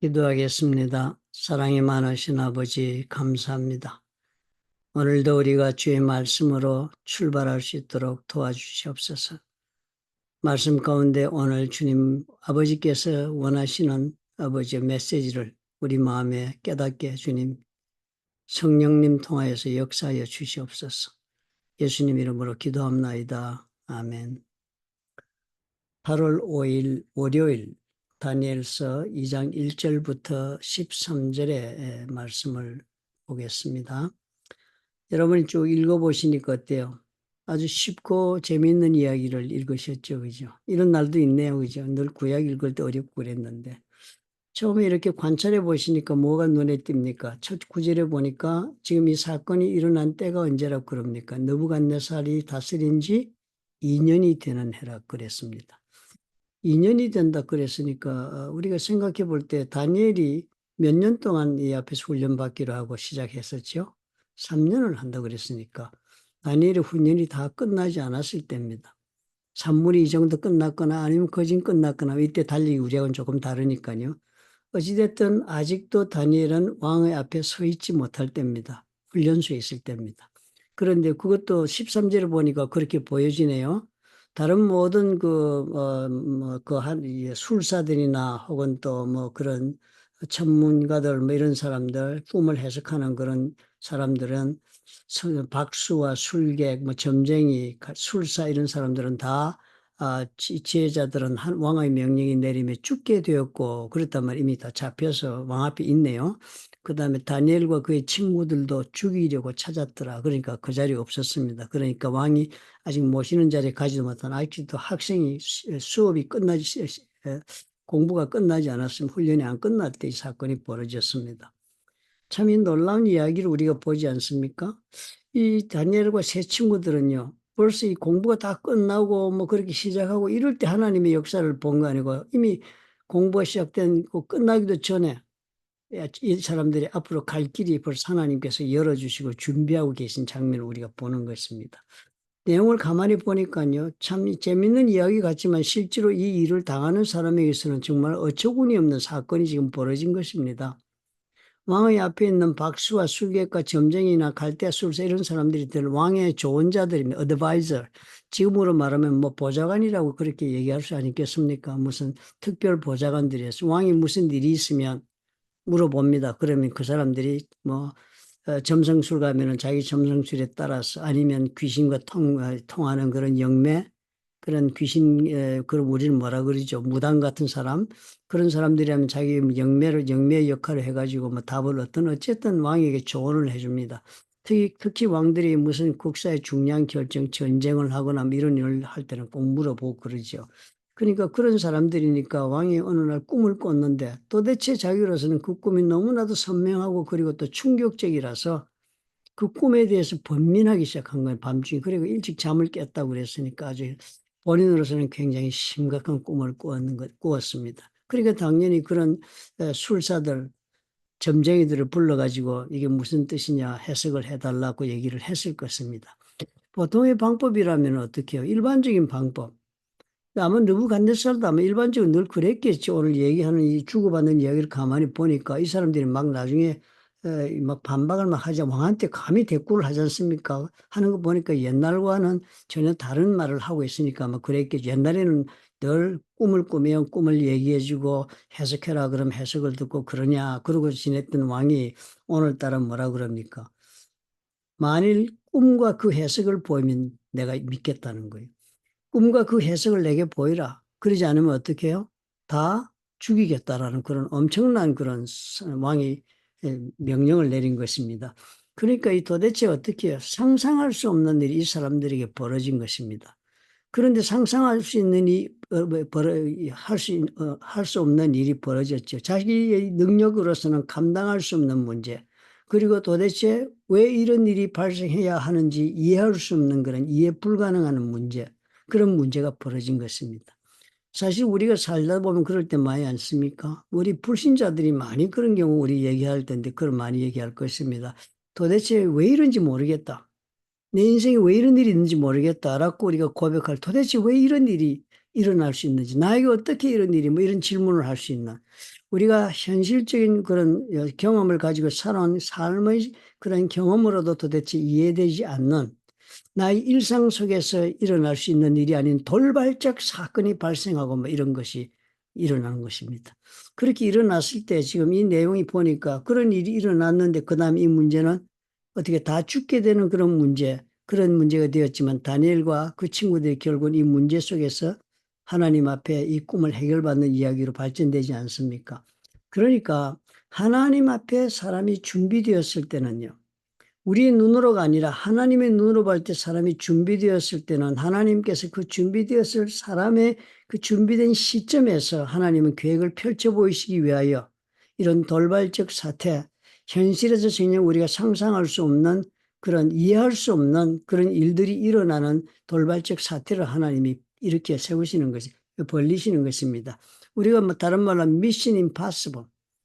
기도하겠습니다. 사랑이 많으신 아버지, 감사합니다. 오늘도 우리가 주의 말씀으로 출발할 수 있도록 도와주시옵소서. 말씀 가운데 오늘 주님 아버지께서 원하시는 아버지의 메시지를 우리 마음에 깨닫게 주님 성령님 통하여서 역사하여 주시옵소서. 예수님 이름으로 기도합나이다. 아멘. 8월 5일 월요일 다니엘서 2장 1절부터 13절의 말씀을 보겠습니다. 여러분이 쭉 읽어보시니까 어때요? 아주 쉽고 재미있는 이야기를 읽으셨죠, 그죠? 이런 날도 있네요, 그죠? 늘 구약 읽을 때 어렵고 그랬는데 처음에 이렇게 관찰해 보시니까 뭐가 눈에 띕니까? 첫 구절에 보니까 지금 이 사건이 일어난 때가 언제라고 그럽니까? 느부갓네살이 다스린 지 2년이 되는 해라 그랬습니다. 2년이 된다 그랬으니까 우리가 생각해 볼 때 다니엘이 몇 년 동안 이 앞에서 훈련받기로 하고 시작했었죠. 3년을 한다 그랬으니까 다니엘의 훈련이 다 끝나지 않았을 때입니다. 산물이 이 정도 끝났거나 아니면 거진 끝났거나 이때 달리기 우리하고는 조금 다르니까요. 어찌됐든 아직도 다니엘은 왕의 앞에 서 있지 못할 때입니다. 훈련소에 있을 때입니다. 그런데 그것도 13절에 보니까 그렇게 보여지네요. 다른 모든 술사들이나 혹은 또 뭐 그런 전문가들 뭐 이런 사람들, 꿈을 해석하는 그런 사람들은 박수와 술객, 뭐 점쟁이, 술사 이런 사람들은 다 지혜자들은 왕의 명령이 내리면 죽게 되었고 그렇단 말이에요. 이미 다 잡혀서 왕 앞에 있네요. 그 다음에 다니엘과 그의 친구들도 죽이려고 찾았더라. 그러니까 그 자리에 없었습니다. 그러니까 왕이 아직 모시는 자리에 가지도 못한 아직도 학생이 수업이 공부가 끝나지 않았으면 훈련이 안 끝날 때 이 사건이 벌어졌습니다. 참 이 놀라운 이야기를 우리가 보지 않습니까? 이 다니엘과 세 친구들은요, 벌써 이 공부가 다 끝나고 뭐 그렇게 시작하고 이럴 때 하나님의 역사를 본 거 아니고 이미 공부가 시작된 거 끝나기도 전에 이 사람들이 앞으로 갈 길이 벌써 하나님께서 열어주시고 준비하고 계신 장면을 우리가 보는 것입니다. 내용을 가만히 보니까요, 참 재밌는 이야기 같지만 실제로 이 일을 당하는 사람에게서는 정말 어처구니 없는 사건이 지금 벌어진 것입니다. 왕의 앞에 있는 박수와 술객과 점쟁이나 갈대술사 이런 사람들이 들 왕의 조언자들입니다. 어드바이저. 지금으로 말하면 뭐 보좌관이라고 그렇게 얘기할 수 아니겠습니까? 무슨 특별 보좌관들이었어. 왕이 무슨 일이 있으면 물어봅니다. 그러면 그 사람들이 뭐 점성술 가면은 자기 점성술에 따라서 아니면 귀신과 통하는 그런 영매 그런 귀신 그럼 우리는 뭐라 그러죠? 무당 같은 사람 그런 사람들이라면 자기 영매 역할을 해가지고 뭐 답을 어쨌든 왕에게 조언을 해줍니다. 특히 왕들이 무슨 국사의 중요한 결정, 전쟁을 하거나 뭐 이런 일을 할 때는 꼭 물어보고 그러죠. 그러니까 그런 사람들이니까 왕이 어느 날 꿈을 꿨는데 도대체 자기로서는 그 꿈이 너무나도 선명하고 그리고 또 충격적이라서 그 꿈에 대해서 번민하기 시작한 거예요, 밤중에. 그리고 일찍 잠을 깼다고 그랬으니까 아주 본인으로서는 굉장히 심각한 꿈을 꾸었습니다. 그러니까 당연히 그런 술사들, 점쟁이들을 불러가지고 이게 무슨 뜻이냐 해석을 해달라고 얘기를 했을 것입니다. 보통의 방법이라면 어떻게 해요? 일반적인 방법. 아마 느부갓네살도 아마 일반적으로 늘 그랬겠죠. 오늘 얘기하는 이 주고받는 이야기를 가만히 보니까 이 사람들이 막 나중에 막 반박을 막 하자 왕한테 감히 대꾸를 하지 않습니까? 하는 거 보니까 옛날과는 전혀 다른 말을 하고 있으니까 막 그랬겠죠. 옛날에는 늘 꿈을 꾸면 꿈을 얘기해주고 해석해라 그럼 해석을 듣고 그러냐 그러고 지냈던 왕이 오늘따라 뭐라 그럽니까? 만일 꿈과 그 해석을 보이면 내가 믿겠다는 거예요. 꿈과 그 해석을 내게 보이라. 그러지 않으면 어떻게 해요? 다 죽이겠다라는 그런 엄청난 그런 왕이 명령을 내린 것입니다. 그러니까 이 도대체 어떻게 해요? 상상할 수 없는 일이 이 사람들에게 벌어진 것입니다. 그런데 상상할 수 있는 할 수 없는 일이 벌어졌죠. 자기의 능력으로서는 감당할 수 없는 문제. 그리고 도대체 왜 이런 일이 발생해야 하는지 이해할 수 없는 그런 이해 불가능한 문제. 그런 문제가 벌어진 것입니다. 사실 우리가 살다 보면 그럴 때 많이 않습니까? 우리 불신자들이 많이 그런 경우 우리 얘기할 텐데 그걸 많이 얘기할 것입니다. 도대체 왜 이런지 모르겠다. 내 인생에 왜 이런 일이 있는지 모르겠다라고 우리가 고백할 도대체 왜 이런 일이 일어날 수 있는지, 나에게 어떻게 이런 일이 뭐 이런 질문을 할 수 있나. 우리가 현실적인 그런 경험을 가지고 살아온 삶의 그런 경험으로도 도대체 이해되지 않는 나의 일상 속에서 일어날 수 있는 일이 아닌 돌발적 사건이 발생하고 뭐 이런 것이 일어나는 것입니다. 그렇게 일어났을 때 지금 이 내용이 보니까 그런 일이 일어났는데 그다음 이 문제는 어떻게 다 죽게 되는 그런 문제, 그런 문제가 되었지만 다니엘과 그 친구들이 결국은 이 문제 속에서 하나님 앞에 이 꿈을 해결받는 이야기로 발전되지 않습니까? 그러니까 하나님 앞에 사람이 준비되었을 때는요. 우리의 눈으로가 아니라 하나님의 눈으로 볼 때 사람이 준비되었을 때는 하나님께서 그 준비되었을 사람의 그 준비된 시점에서 하나님은 계획을 펼쳐 보이시기 위하여 이런 돌발적 사태, 현실에서 전혀 우리가 상상할 수 없는 그런 이해할 수 없는 그런 일들이 일어나는 돌발적 사태를 하나님이 이렇게 세우시는 것이 벌리시는 것입니다. 우리가 뭐 다른 말로 미션 임파서블,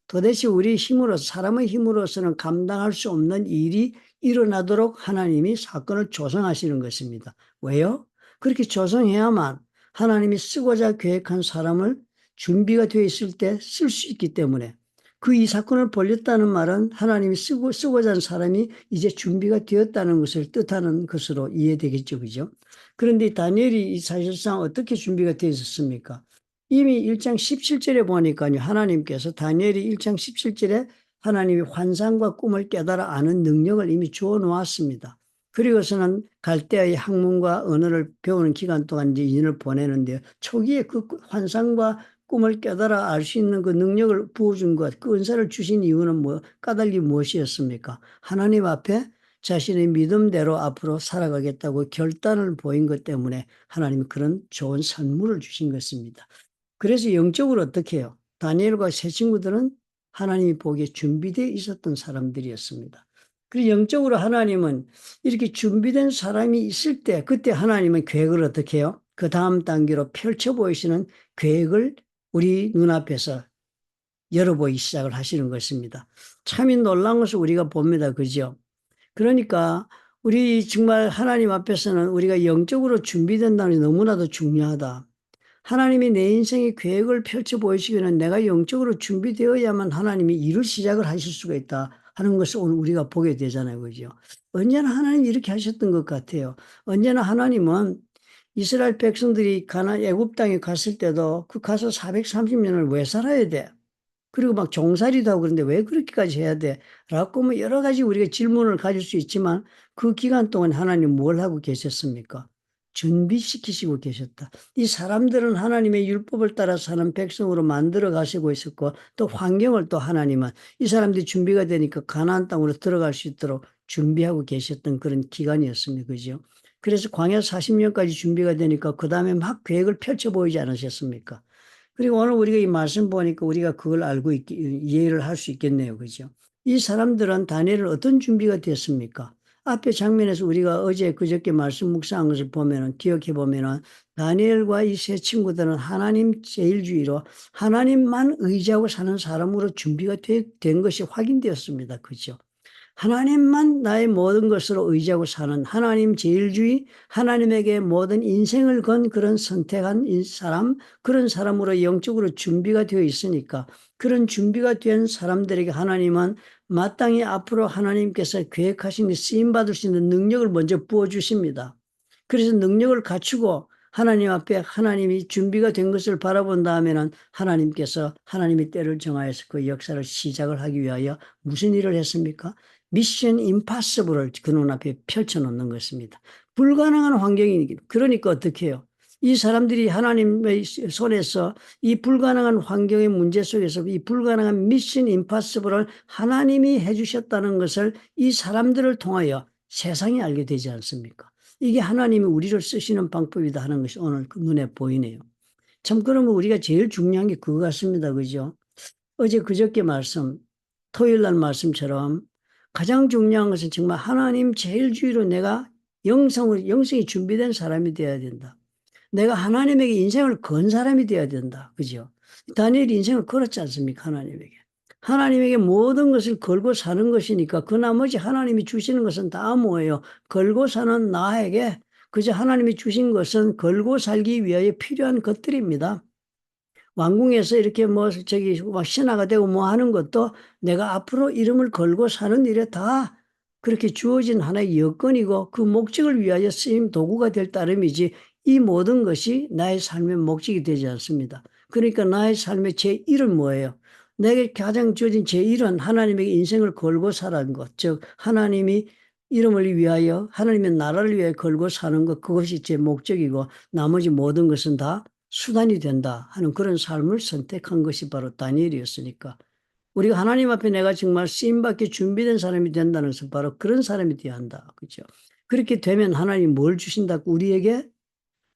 도대체 우리 힘으로서 사람의 힘으로서는 감당할 수 없는 일이 일어나도록 하나님이 사건을 조성하시는 것입니다. 왜요? 그렇게 조성해야만 하나님이 쓰고자 계획한 사람을 준비가 되어 있을 때 쓸 수 있기 때문에 그 이 사건을 벌렸다는 말은 하나님이 쓰고자 하는 사람이 이제 준비가 되었다는 것을 뜻하는 것으로 이해되겠죠. 그죠? 그런데 다니엘이 사실상 어떻게 준비가 되어 있었습니까? 이미 1장 17절에 보니까요. 하나님께서 다니엘이 1장 17절에 하나님이 환상과 꿈을 깨달아 아는 능력을 이미 주어 놓았습니다. 그리고서는 갈대아의 학문과 언어를 배우는 기간 동안 이제 인연을 보내는데 초기에 그 환상과 꿈을 깨달아 알 수 있는 그 능력을 부어준 것, 그 은사를 주신 이유는 뭐 까닭이 무엇이었습니까? 하나님 앞에 자신의 믿음대로 앞으로 살아가겠다고 결단을 보인 것 때문에 하나님이 그런 좋은 선물을 주신 것입니다. 그래서 영적으로 어떻게 해요? 다니엘과 세 친구들은 하나님이 보기에 준비되어 있었던 사람들이었습니다. 그리고 영적으로 하나님은 이렇게 준비된 사람이 있을 때 그때 하나님은 계획을 어떻게 해요? 그 다음 단계로 펼쳐 보이시는 계획을 우리 눈앞에서 열어보이기 시작을 하시는 것입니다. 참이 놀라운 것을 우리가 봅니다. 그죠? 그러니까 우리 정말 하나님 앞에서는 우리가 영적으로 준비된다는 게 너무나도 중요하다. 하나님이 내 인생의 계획을 펼쳐 보이시기에는 내가 영적으로 준비되어야만 하나님이 일을 시작을 하실 수가 있다 하는 것을 오늘 우리가 보게 되잖아요. 그죠? 언제나 하나님이 이렇게 하셨던 것 같아요. 언제나 하나님은 이스라엘 백성들이 애굽 땅에 갔을 때도 그 가서 430년을 왜 살아야 돼? 그리고 막 종살이도 하고 그런데 왜 그렇게까지 해야 돼? 라고 뭐 여러 가지 우리가 질문을 가질 수 있지만 그 기간 동안 하나님 뭘 하고 계셨습니까? 준비시키시고 계셨다. 이 사람들은 하나님의 율법을 따라 사는 백성으로 만들어 가시고 있었고 또 환경을 또 하나님은 이 사람들이 준비가 되니까 가나안 땅으로 들어갈 수 있도록 준비하고 계셨던 그런 기간이었습니다. 그죠? 그래서 광야 40년까지 준비가 되니까 그 다음에 막 계획을 펼쳐 보이지 않으셨습니까? 그리고 오늘 우리가 이 말씀 보니까 우리가 그걸 알고 이해를 할 수 있겠네요. 그죠? 이 사람들은 다니엘은 어떤 준비가 됐습니까? 앞에 장면에서 우리가 어제 그저께 말씀 묵상한 것을 보면은, 기억해 보면은, 다니엘과 이 세 친구들은 하나님 제일주의로 하나님만 의지하고 사는 사람으로 준비가 된 것이 확인되었습니다. 그죠? 하나님만 나의 모든 것으로 의지하고 사는 하나님 제일주의, 하나님에게 모든 인생을 건 그런 선택한 사람, 그런 사람으로 영적으로 준비가 되어 있으니까 그런 준비가 된 사람들에게 하나님은 마땅히 앞으로 하나님께서 계획하신 쓰임받을 수 있는 능력을 먼저 부어주십니다. 그래서 능력을 갖추고 하나님 앞에 하나님이 준비가 된 것을 바라본 다음에는 하나님께서 하나님의 때를 정하여서 그 역사를 시작을 하기 위하여 무슨 일을 했습니까? 미션 임파서블을 그 눈앞에 펼쳐놓는 것입니다. 불가능한 환경이니 그러니까 어떻게 해요? 이 사람들이 하나님의 손에서 이 불가능한 환경의 문제 속에서 이 불가능한 미션 임파서블을 하나님이 해주셨다는 것을 이 사람들을 통하여 세상이 알게 되지 않습니까? 이게 하나님이 우리를 쓰시는 방법이다 하는 것이 오늘 그 눈에 보이네요. 참 그러면 우리가 제일 중요한 게 그거 같습니다. 그죠? 어제 그저께 말씀, 토요일 날 말씀처럼 가장 중요한 것은 정말 하나님 제일주의로 내가 영성이 준비된 사람이 되어야 된다. 내가 하나님에게 인생을 건 사람이 되어야 된다. 그죠? 다니엘이 인생을 걸었지 않습니까? 하나님에게. 하나님에게 모든 것을 걸고 사는 것이니까 그 나머지 하나님이 주시는 것은 다 뭐예요? 걸고 사는 나에게 그저 하나님이 주신 것은 걸고 살기 위하여 필요한 것들입니다. 왕궁에서 이렇게 뭐 저기 막 신하가 되고 뭐 하는 것도 내가 앞으로 이름을 걸고 사는 일에 다 그렇게 주어진 하나의 여건이고 그 목적을 위하여 쓰임 도구가 될 따름이지 이 모든 것이 나의 삶의 목적이 되지 않습니다. 그러니까 나의 삶의 제1은 뭐예요? 내게 가장 주어진 제1은 하나님에게 인생을 걸고 사는 것, 즉 하나님이 이름을 위하여 하나님의 나라를 위하여 걸고 사는 것, 그것이 제 목적이고 나머지 모든 것은 다 수단이 된다 하는 그런 삶을 선택한 것이 바로 다니엘이었으니까 우리가 하나님 앞에 내가 정말 쓰임받기 준비된 사람이 된다는 것은 바로 그런 사람이 되어야 한다. 그렇죠? 그렇게 되면 하나님 뭘 주신다고 우리에게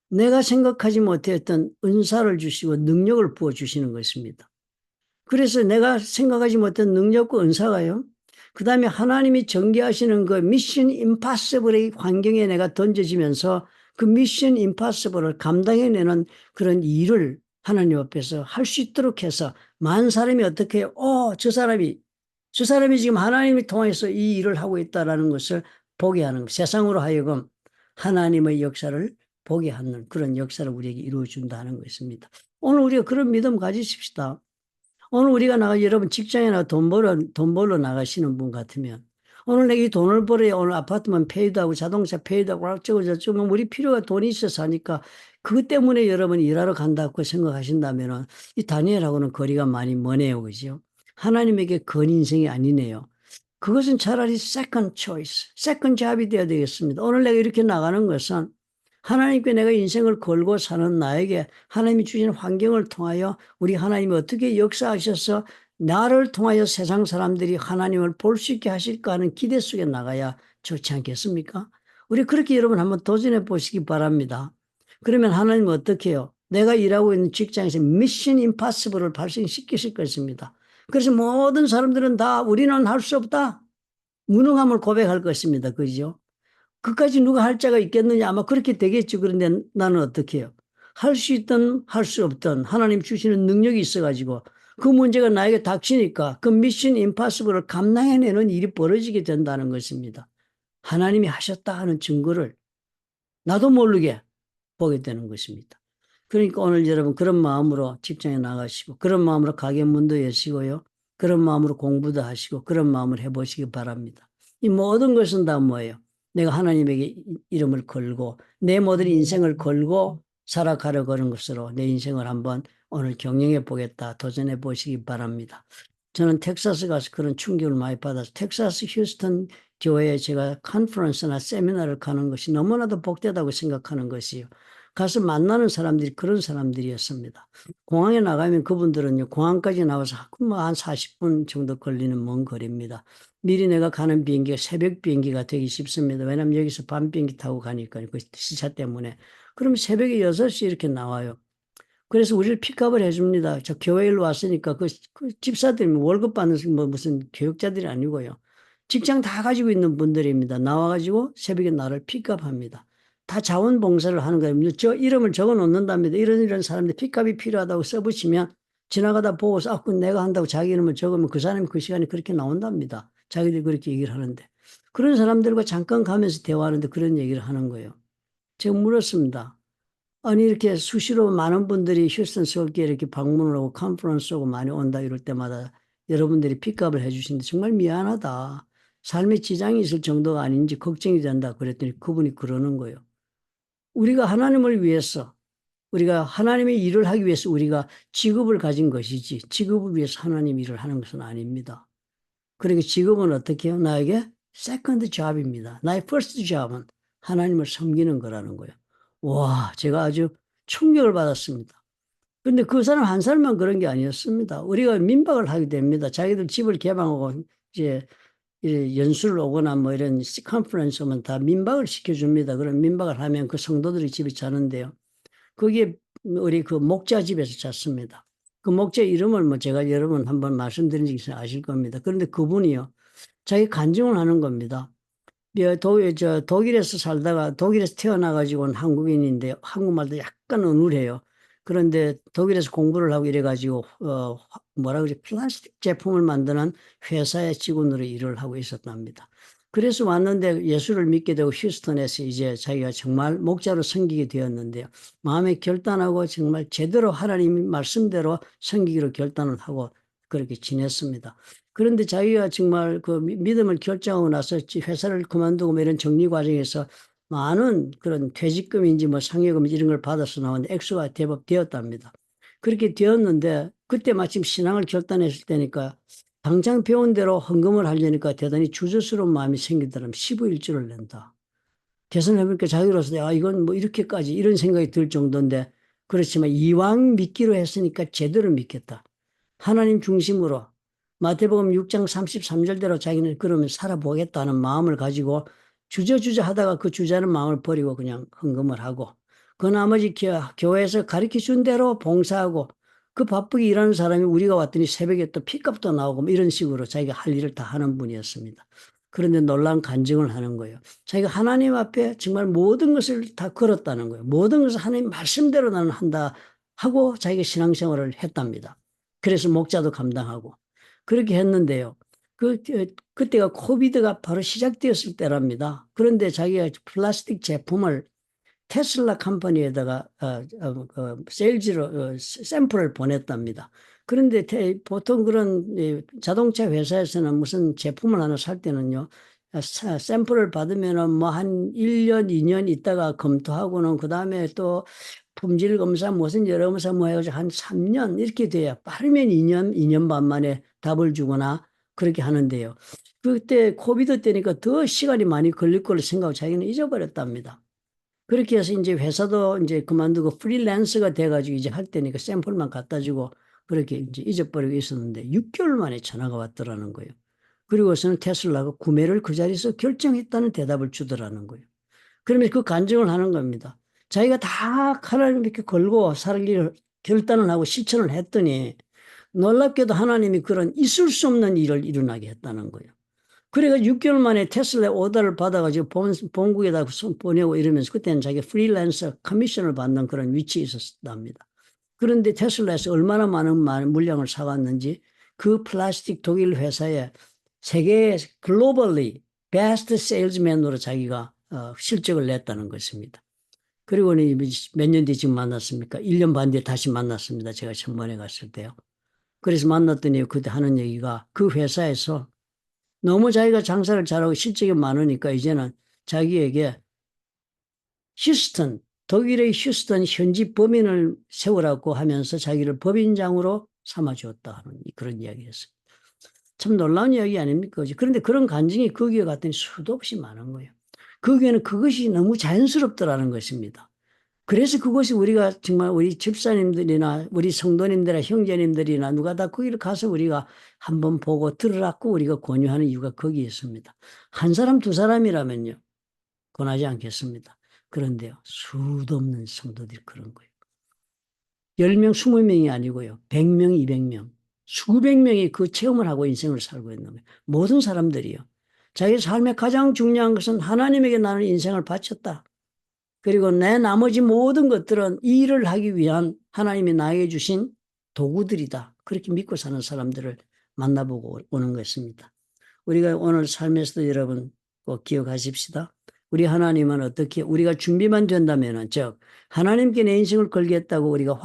내가 생각하지 못했던 은사를 주시고 능력을 부어주시는 것입니다. 그래서 내가 생각하지 못한 능력과 은사가요. 그 다음에 하나님이 전개하시는 그 미션 임파서블의 환경에 내가 던져지면서 그 미션 임파서블을 감당해내는 그런 일을 하나님 앞에서 할 수 있도록 해서 많은 사람이 어떻게 해요? 저 사람이 지금 하나님을 통해서 이 일을 하고 있다는 것을 보게 하는 세상으로 하여금 하나님의 역사를 보게 하는 그런 역사를 우리에게 이루어준다는 것입니다. 오늘 우리가 그런 믿음 가지십시다. 오늘 우리가 여러분 직장에 나가 돈 벌러 나가시는 분 같으면 오늘 내가 이 돈을 벌어야 오늘 아파트만 페이도 하고 자동차 페이도 하고 어쩌고 저쩌고 우리 필요가 돈이 있어서 하니까 그것 때문에 여러분 일하러 간다고 생각하신다면 이 다니엘하고는 거리가 많이 머네요. 그죠? 하나님에게 건 인생이 아니네요. 그것은 차라리 second choice, second job이 되어야 되겠습니다. 오늘 내가 이렇게 나가는 것은 하나님께 내가 인생을 걸고 사는 나에게 하나님이 주신 환경을 통하여 우리 하나님이 어떻게 역사하셔서 나를 통하여 세상 사람들이 하나님을 볼 수 있게 하실까 하는 기대 속에 나가야 좋지 않겠습니까? 우리 그렇게 여러분 한번 도전해 보시기 바랍니다. 그러면 하나님은 어떻게 해요? 내가 일하고 있는 직장에서 미션 임파서블을 발생시키실 것입니다. 그래서 모든 사람들은 다 우리는 할 수 없다. 무능함을 고백할 것입니다. 그죠? 그까지 누가 할 자가 있겠느냐? 아마 그렇게 되겠죠. 그런데 나는 어떻게 해요? 할 수 있든 할 수 없든 하나님 주시는 능력이 있어가지고 그 문제가 나에게 닥치니까 그 미션 임파서블을 감당해내는 일이 벌어지게 된다는 것입니다. 하나님이 하셨다 하는 증거를 나도 모르게 보게 되는 것입니다. 그러니까 오늘 여러분 그런 마음으로 직장에 나가시고 그런 마음으로 가게 문도 여시고요. 그런 마음으로 공부도 하시고 그런 마음을 해보시기 바랍니다. 이 모든 것은 다 뭐예요? 내가 하나님에게 이름을 걸고 내 모든 인생을 걸고 살아가려고 하는 것으로 내 인생을 한번 오늘 경영해 보겠다 도전해 보시기 바랍니다. 저는 텍사스 가서 그런 충격을 많이 받아서 텍사스 휴스턴 교회에 제가 컨퍼런스나 세미나를 가는 것이 너무나도 복되다고 생각하는 것이요. 가서 만나는 사람들이 그런 사람들이었습니다. 공항에 나가면 그분들은요, 공항까지 나와서 한 40분 정도 걸리는 먼 거리입니다. 미리 내가 가는 비행기가 새벽 비행기가 되기 쉽습니다. 왜냐하면 여기서 밤 비행기 타고 가니까 그 시차 때문에. 그럼 새벽에 6시 이렇게 나와요. 그래서 우리를 픽업을 해줍니다. 저 교회 일로 왔으니까 그 집사들이 월급 받는 뭐 무슨 교육자들이 아니고요. 직장 다 가지고 있는 분들입니다. 나와가지고 새벽에 나를 픽업합니다. 다 자원봉사를 하는 거예요. 저 이름을 적어 놓는답니다. 이런 사람들 픽업이 필요하다고 써붙이면 지나가다 보고서 그 내가 한다고 자기 이름을 적으면 그 사람이 그 시간에 그렇게 나온답니다. 자기들이 그렇게 얘기를 하는데. 그런 사람들과 잠깐 가면서 대화하는데 그런 얘기를 하는 거예요. 제가 물었습니다. 아니 이렇게 수시로 많은 분들이 휴스턴 서울교회 이렇게 방문을 하고 컨퍼런스 오고 많이 온다 이럴 때마다 여러분들이 픽업을 해주시는데 정말 미안하다. 삶에 지장이 있을 정도가 아닌지 걱정이 된다 그랬더니 그분이 그러는 거예요. 우리가 하나님을 위해서 우리가 하나님의 일을 하기 위해서 우리가 직업을 가진 것이지 직업을 위해서 하나님 일을 하는 것은 아닙니다. 그러니까 직업은 어떻게 해요? 나에게 세컨드 잡입니다. 나의 퍼스트 잡은 하나님을 섬기는 거라는 거예요. 와, 제가 아주 충격을 받았습니다. 근데 그 사람 한 사람만 그런 게 아니었습니다. 우리가 민박을 하게 됩니다. 자기들 집을 개방하고 이제 연수를 오거나 뭐 이런 컨퍼런스 오면 다 민박을 시켜줍니다. 그럼 민박을 하면 그 성도들이 집에 자는데요. 거기에 우리 그 목자 집에서 잤습니다. 그 목자 이름을 뭐 제가 여러분 한번 말씀드린 적이 있어요. 아실 겁니다. 그런데 그분이요. 자기 간증을 하는 겁니다. 독일에서 살다가 독일에서 태어나가지고 온 한국인인데 한국말도 약간 어눌해요. 그런데 독일에서 공부를 하고 이래가지고 뭐라 그러지 플라스틱 제품을 만드는 회사의 직원으로 일을 하고 있었답니다. 그래서 왔는데 예수를 믿게 되고 휴스턴에서 이제 자기가 정말 목자로 섬기게 되었는데요. 마음에 결단하고 정말 제대로 하나님 말씀대로 섬기기로 결단을 하고 그렇게 지냈습니다. 그런데 자기가 정말 그 믿음을 결정하고 나서 회사를 그만두고 뭐 이런 정리 과정에서 많은 그런 퇴직금인지 뭐 상여금 이런 걸 받아서 나오는데 액수가 제법 되었답니다. 그렇게 되었는데 그때 마침 신앙을 결단했을 때니까 당장 배운 대로 헌금을 하려니까 대단히 주저스러운 마음이 생기더라면 15일주를 낸다. 계산해보니까 자기로서 이건 뭐 이렇게까지 이런 생각이 들 정도인데 그렇지만 이왕 믿기로 했으니까 제대로 믿겠다. 하나님 중심으로 마태복음 6장 33절대로 자기는 그러면 살아보겠다는 마음을 가지고 주저주저 하다가 그 주저하는 마음을 버리고 그냥 헌금을 하고 그 나머지 교회에서 가르쳐 준 대로 봉사하고 그 바쁘게 일하는 사람이 우리가 왔더니 새벽에 또 핏값도 나오고 뭐 이런 식으로 자기가 할 일을 다 하는 분이었습니다. 그런데 놀라운 간증을 하는 거예요. 자기가 하나님 앞에 정말 모든 것을 다 걸었다는 거예요. 모든 것을 하나님 말씀대로 나는 한다 하고 자기가 신앙생활을 했답니다. 그래서 목자도 감당하고 그렇게 했는데요. 그때가 코비드가 바로 시작되었을 때랍니다. 그런데 자기가 플라스틱 제품을 테슬라 컴퍼니에다가 세일즈로 샘플을 보냈답니다. 그런데 보통 그런 자동차 회사에서는 무슨 제품을 하나 살 때는요. 샘플을 받으면은 뭐 한 1년, 2년 있다가 검토하고는 그다음에 또 품질 검사 무슨 여러 검사 뭐 해가지고 한 3년 이렇게 돼야 빠르면 2년, 2년 반 만에 답을 주거나 그렇게 하는데요. 그때 코비드 때니까 더 시간이 많이 걸릴 걸로 생각하고 자기는 잊어버렸답니다. 그렇게 해서 이제 회사도 이제 그만두고 프리랜서가 돼가지고 이제 할 때니까 샘플만 갖다 주고 그렇게 이제 잊어버리고 있었는데 6개월 만에 전화가 왔더라는 거예요. 그리고서는 테슬라가 구매를 그 자리에서 결정했다는 대답을 주더라는 거예요. 그러면 그 간증을 하는 겁니다. 자기가 다 하나님께 걸고 살 일을 결단을 하고 실천을 했더니 놀랍게도 하나님이 그런 있을 수 없는 일을 일어나게 했다는 거예요. 그래가 6개월 만에 테슬라 오더를 받아가지고 본국에다 보내고 이러면서 그때는 자기 프리랜서 커미션을 받는 그런 위치에 있었답니다. 그런데 테슬라에서 얼마나 많은 물량을 사갔는지 그 플라스틱 독일 회사에 세계 글로벌리 베스트 세일즈맨으로 자기가 실적을 냈다는 것입니다. 그리고는 몇 년 뒤에 지금 만났습니까? 1년 반 뒤에 다시 만났습니다. 제가 전번에 갔을 때요. 그래서 만났더니 그때 하는 얘기가 그 회사에서 너무 자기가 장사를 잘하고 실적이 많으니까 이제는 자기에게 휴스턴, 독일의 휴스턴 현지 법인을 세우라고 하면서 자기를 법인장으로 삼아주었다 하는 그런 이야기였어요. 참 놀라운 이야기 아닙니까? 그런데 그런 간증이 거기에 갔더니 수도 없이 많은 거예요. 거기에는 그것이 너무 자연스럽더라는 것입니다. 그래서 그것이 우리가 정말 우리 집사님들이나 우리 성도님들이나 형제님들이나 누가 다 거기를 가서 우리가 한번 보고 들으라고 우리가 권유하는 이유가 거기에 있습니다. 한 사람 두 사람이라면요. 권하지 않겠습니다. 그런데요. 수도 없는 성도들이 그런 거예요. 10명, 20명이 아니고요. 100명, 200명. 수백 명이 그 체험을 하고 인생을 살고 있는 거예요. 모든 사람들이요. 자기 삶의 가장 중요한 것은 하나님에게 나는 인생을 바쳤다. 그리고 내 나머지 모든 것들은 이 일을 하기 위한 하나님이 나에게 주신 도구들이다. 그렇게 믿고 사는 사람들을 만나보고 오는 것입니다. 우리가 오늘 삶에서도 여러분 꼭 기억하십시다. 우리 하나님은 어떻게 우리가 준비만 된다면은 즉 하나님께 내 인생을 걸겠다고 우리가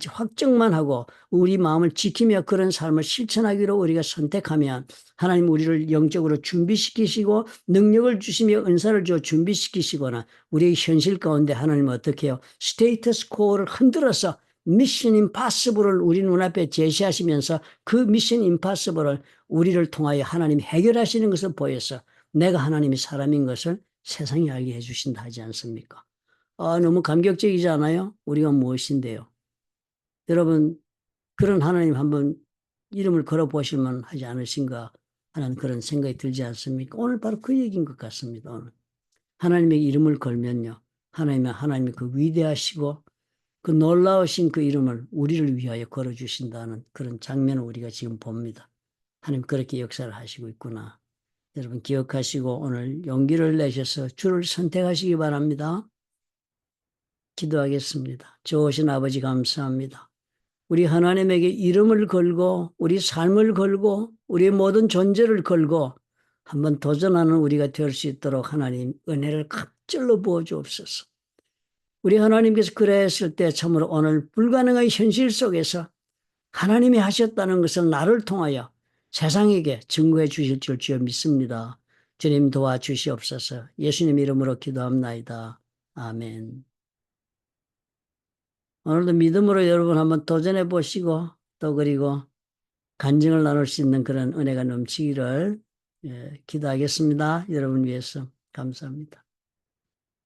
확정만 하고 우리 마음을 지키며 그런 삶을 실천하기로 우리가 선택하면 하나님 우리를 영적으로 준비시키시고 능력을 주시며 은사를 주어 준비시키시거나 우리의 현실 가운데 하나님은 어떻게 해요? 스테이터스 코어를 흔들어서 미션 임파서블을 우리 눈앞에 제시하시면서 그 미션 임파서블을 우리를 통하여 하나님이 해결하시는 것을 보여서 내가 하나님이 사람인 것을 세상이 알게 해주신다 하지 않습니까? 너무 감격적이지 않아요? 우리가 무엇인데요? 여러분 그런 하나님 한번 이름을 걸어보시면 하지 않으신가 하는 그런 생각이 들지 않습니까? 오늘 바로 그 얘기인 것 같습니다. 오늘 하나님의 이름을 걸면요. 하나님이 그 위대하시고 그 놀라우신 그 이름을 우리를 위하여 걸어주신다는 그런 장면을 우리가 지금 봅니다. 하나님 그렇게 역사를 하시고 있구나. 여러분 기억하시고 오늘 용기를 내셔서 주를 선택하시기 바랍니다. 기도하겠습니다. 좋으신 아버지 감사합니다. 우리 하나님에게 이름을 걸고 우리 삶을 걸고 우리의 모든 존재를 걸고 한번 도전하는 우리가 될 수 있도록 하나님 은혜를 갑절로 부어 주옵소서. 우리 하나님께서 그랬을 때 참으로 오늘 불가능한 현실 속에서 하나님이 하셨다는 것을 나를 통하여 세상에게 증거해 주실 줄 주여 믿습니다. 주님 도와주시옵소서. 예수님 이름으로 기도합나이다. 아멘. 오늘도 믿음으로 여러분 한번 도전해 보시고 또 그리고 간증을 나눌 수 있는 그런 은혜가 넘치기를 기도하겠습니다. 여러분 위해서 감사합니다.